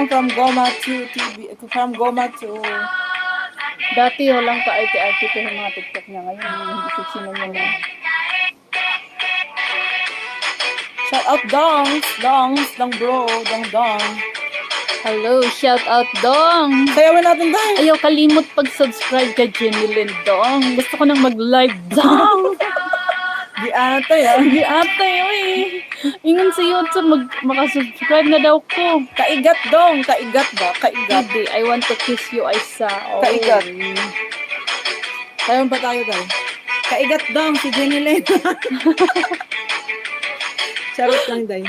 Dong from Goma to TV, from Goma to... Dati walang ka-arte-arte pero mga TikTok niya. Ngayon, sino niya na. Shout out Dong bro, Dong. Hello, shout out Dong! Sayawin natin tayo. Ayaw kalimot pag-subscribe kay Jenny Lynn Dong. Gusto ko nang mag-live Dong! Di ata yan. Hindi ata yun eh. Ingon sa YouTube, makasubscribe na daw ko. Kaigat Dong, kaigat ba? Kaigat. Hindi, I want to kiss you, Aisa. Oh. Kaigat. Sayawan pa tayo tayo. Kaigat Dong, si Jenny Lynn. Charot lang day.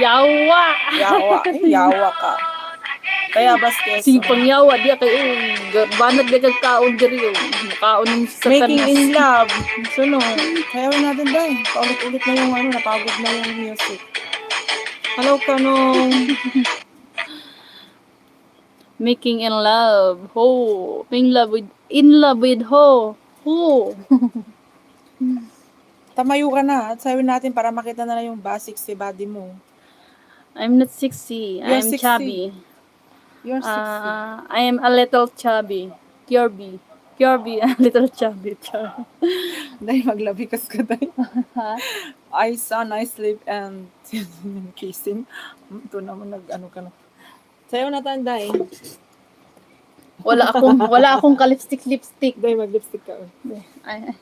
Yawa! Yawa ka. Kaya basket. Sipang yawa, di kay banat di kag kaon diri yo. Kaon sa Making in love. Suno. Sayawin natin day. Paulit-ulit na yung napagod na yung music. Hello, Kanong. Making in love. Ho. In love with ho. Ho. Tamayo ka na at sayawin natin para makita na lang yung basic si body mo. I'm not sexy. You're I'm 60. chubby. You're 60. I am a little chubby. Kirby, a little chubby. Dahil maglabikas ka tayo. I saw nice sleep and kissing. Ito naman nag-ano ka na. Sayo na tanday. Wala akong ka-lipstick. Dahil mag-lipstick ka. Ay.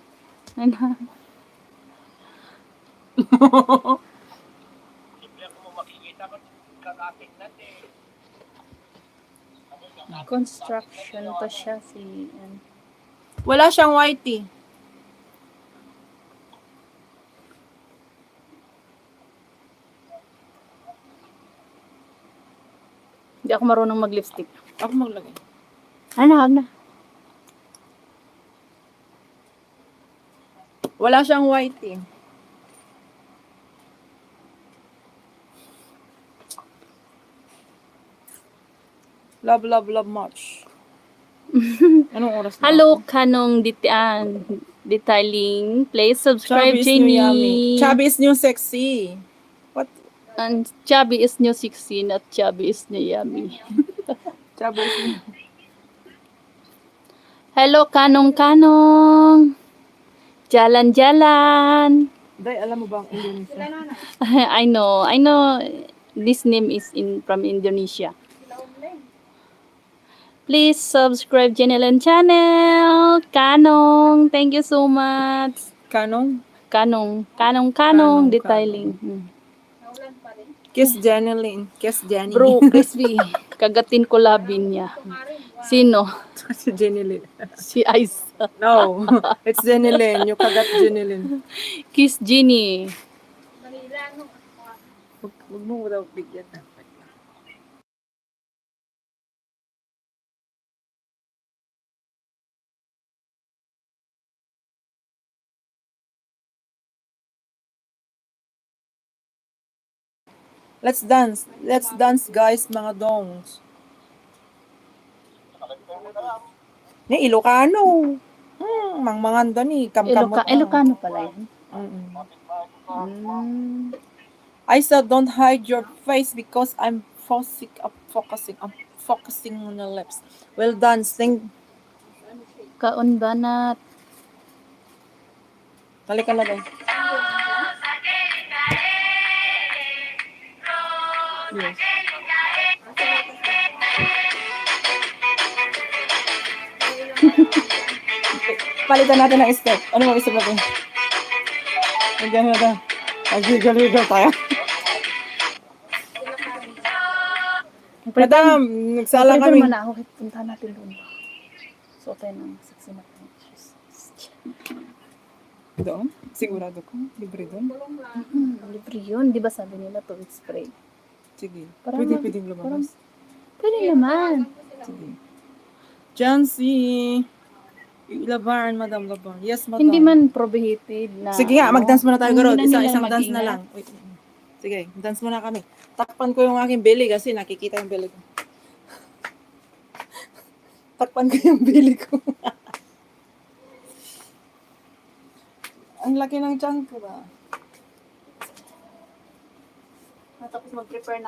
Construction pa siya si Wala siyang whitey. Hindi ako marunong mag-lipstick. Ako maglagay. Hag na. Wala siyang whitey. Love much. Anong oras na? Hello, Kanong detailing. Please subscribe, Jenny. Chubby is new sexy. What? And chubby is new sexy, not chubby is new yummy. Chubby is new. Hello, Kanong. Jalan. Day, alam mo ba ang Indonesia? I know. This name is from Indonesia. Please subscribe Jenny channel. Kanong, thank you so much. Kanong? Kanong detailing. Kiss Jenny Lynn. Bro, crispy. Kagatin ko labin niya. Sino? Si Jenny Lynn. Si Aisa. No, it's Jenny Lynn. You kagat Jenny Lynn. Kiss Jenny. Huwag mo daw bigyan. Let's dance guys, mga dongs. Ni Ilocano. Mangmanganda ni kamkamot. Ilocano pala yan. I said don't hide your face because I'm focusing on the lips. Well done, sing. Kaon banat. Halika na lang. Yes. Palitan natin ng step. Ano mo isip natin? Nagyan na. Nag-wiggle tayo. Madam, nagsala kami. Pwede ako. Punta natin doon. So, tayo ng sexy na Doon? Sigurado ko. Libre doon? Libre yun. Di ba sabi nila to spray? Sige. Parang Pwedeng lumabas. Pwede naman. Sige. Jancy. Labarn, Madam Labarn. Yes, Madam. Hindi man prohibited na. Sige nga, mag-dance muna tayo, Garod. Hindi na nila Isang dance na lang. Wait. Sige, dance muna kami. Takpan ko yung aking belly kasi nakikita yung belly ko. Takpan ko yung belly ko. Ang laki ng chunk ko ba? Tapos mag-prepare na.